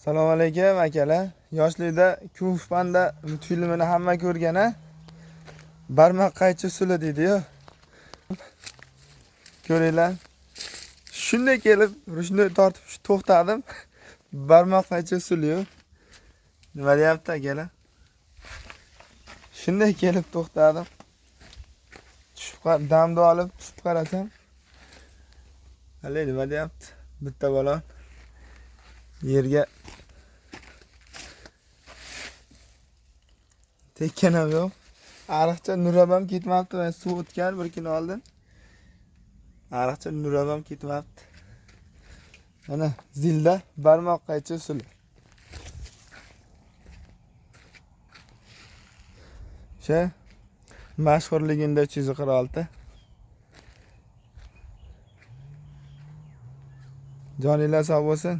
Assalomu alaykum akalar. Yoshlikda Kung Fu Panda multfilmini hamma ko'rgan-a? Barmoq qaychi usuli deydi-yu. Ko'ringlar. Shunday kelib, ruchni tortib to'xtadim. Barmoq qaychi usuli-yu. Nima deyapti akalar? Shunday kelib to'xtadim. Damni olib tushib qarasam. Hali nima deyapti? Bitta balon yerga tekkan ham yo'q. Ariqcha Nurab ham ketmabdi. Men suv o'tgan bir kun oldin. Ariqcha Nurab ham ketmabdi. Mana zilda barmoq qaychi usuli. Mashhurligida 346. Joninglar sog' bo'lsin.